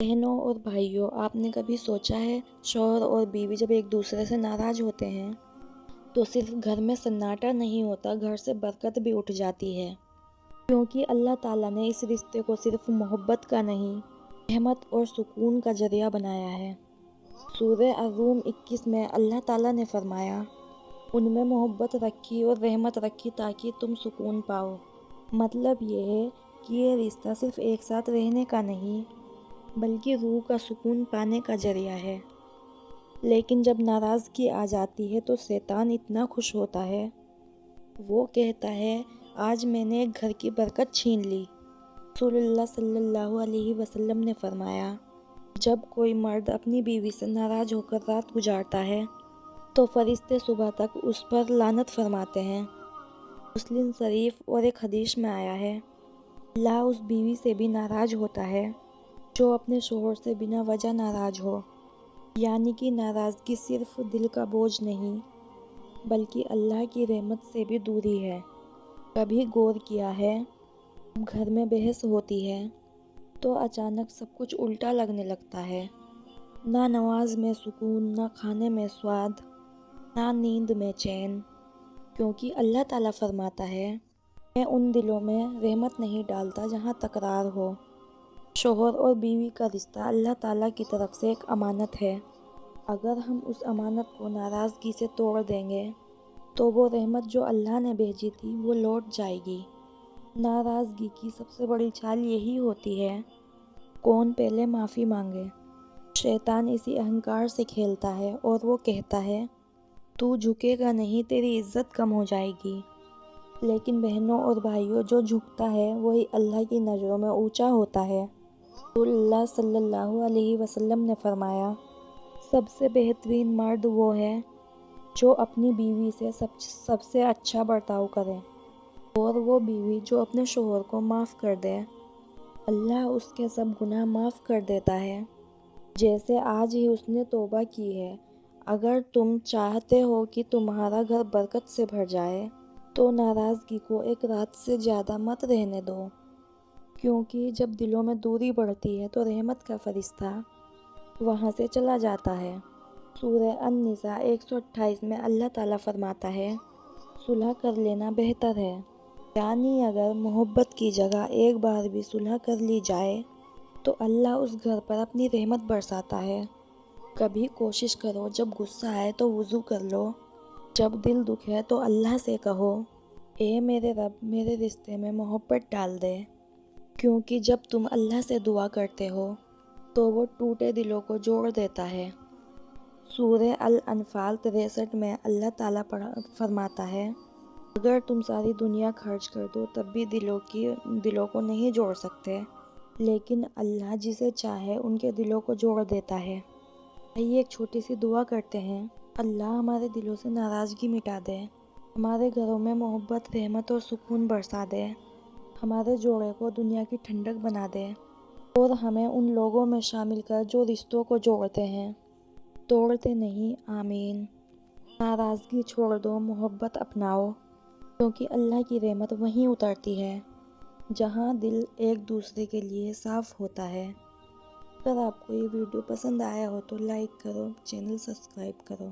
بہنوں اور بھائیوں، آپ نے کبھی سوچا ہے شوہر اور بیوی جب ایک دوسرے سے ناراض ہوتے ہیں تو صرف گھر میں سناٹا نہیں ہوتا، گھر سے برکت بھی اٹھ جاتی ہے، کیونکہ اللہ تعالیٰ نے اس رشتے کو صرف محبت کا نہیں، رحمت اور سکون کا ذریعہ بنایا ہے۔ سورہ الروم 21 میں اللہ تعالیٰ نے فرمایا، ان میں محبت رکھی اور رحمت رکھی تاکہ تم سکون پاؤ۔ مطلب یہ ہے کہ یہ رشتہ صرف ایک ساتھ رہنے کا نہیں بلکہ روح کا سکون پانے کا ذریعہ ہے۔ لیکن جب ناراضگی آ جاتی ہے تو شیطان اتنا خوش ہوتا ہے، وہ کہتا ہے آج میں نے ایک گھر کی برکت چھین لی۔ رسول اللہ صلی اللہ علیہ وسلم نے فرمایا، جب کوئی مرد اپنی بیوی سے ناراض ہو کر رات گزارتا ہے تو فرشتے صبح تک اس پر لعنت فرماتے ہیں۔ مسلم شریف اور ایک حدیث میں آیا ہے، اللہ اس بیوی سے بھی ناراض ہوتا ہے جو اپنے شوہر سے بنا وجہ ناراض ہو۔ یعنی کہ ناراضگی صرف دل کا بوجھ نہیں بلکہ اللہ کی رحمت سے بھی دوری ہے۔ کبھی غور کیا ہے جب گھر میں بحث ہوتی ہے تو اچانک سب کچھ الٹا لگنے لگتا ہے، نہ نماز میں سکون، نہ کھانے میں سواد، نہ نیند میں چین، کیونکہ اللہ تعالیٰ فرماتا ہے، میں ان دلوں میں رحمت نہیں ڈالتا جہاں تکرار ہو۔ شوہر اور بیوی کا رشتہ اللہ تعالیٰ کی طرف سے ایک امانت ہے۔ اگر ہم اس امانت کو ناراضگی سے توڑ دیں گے تو وہ رحمت جو اللہ نے بھیجی تھی وہ لوٹ جائے گی۔ ناراضگی کی سب سے بڑی چال یہی ہوتی ہے، کون پہلے معافی مانگے۔ شیطان اسی اہنکار سے کھیلتا ہے اور وہ کہتا ہے، تو جھکے گا نہیں، تیری عزت کم ہو جائے گی۔ لیکن بہنوں اور بھائیوں، جو جھکتا ہے وہی اللہ کی نظروں میں اونچا ہوتا ہے۔ رسول اللہ صلی اللہ علیہ وسلم نے فرمایا، سب سے بہترین مرد وہ ہے جو اپنی بیوی سے سب سے اچھا برتاؤ کرے، اور وہ بیوی جو اپنے شوہر کو معاف کر دے، اللہ اس کے سب گناہ معاف کر دیتا ہے جیسے آج ہی اس نے توبہ کی ہے۔ اگر تم چاہتے ہو کہ تمہارا گھر برکت سے بھر جائے تو ناراضگی کو ایک رات سے زیادہ مت رہنے دو، کیونکہ جب دلوں میں دوری بڑھتی ہے تو رحمت کا فرشتہ وہاں سے چلا جاتا ہے۔ سورہ النساء 128 میں اللہ تعالیٰ فرماتا ہے، صلح کر لینا بہتر ہے۔ یعنی اگر محبت کی جگہ ایک بار بھی صلح کر لی جائے تو اللہ اس گھر پر اپنی رحمت برساتا ہے۔ کبھی کوشش کرو، جب غصہ آئے تو وضو کر لو، جب دل دکھے تو اللہ سے کہو، اے میرے رب، میرے رشتے میں محبت ڈال دے، کیونکہ جب تم اللہ سے دعا کرتے ہو تو وہ ٹوٹے دلوں کو جوڑ دیتا ہے۔ سورہ الانفال 63 میں اللہ تعالیٰ فرماتا ہے، اگر تم ساری دنیا خرچ کر دو تب بھی دلوں کو نہیں جوڑ سکتے، لیکن اللہ جسے چاہے ان کے دلوں کو جوڑ دیتا ہے۔ آئیے ایک چھوٹی سی دعا کرتے ہیں۔ اللہ ہمارے دلوں سے ناراضگی مٹا دے، ہمارے گھروں میں محبت، رحمت اور سکون برسا دے، ہمارے جوڑے کو دنیا کی ٹھنڈک بنا دے، اور ہمیں ان لوگوں میں شامل کر جو رشتوں کو جوڑتے ہیں، توڑتے نہیں۔ آمین۔ ناراضگی چھوڑ دو، محبت اپناؤ، کیونکہ اللہ کی رحمت وہیں اترتی ہے جہاں دل ایک دوسرے کے لیے صاف ہوتا ہے۔ اگر آپ کو یہ ویڈیو پسند آیا ہو تو لائک کرو، چینل سبسکرائب کرو۔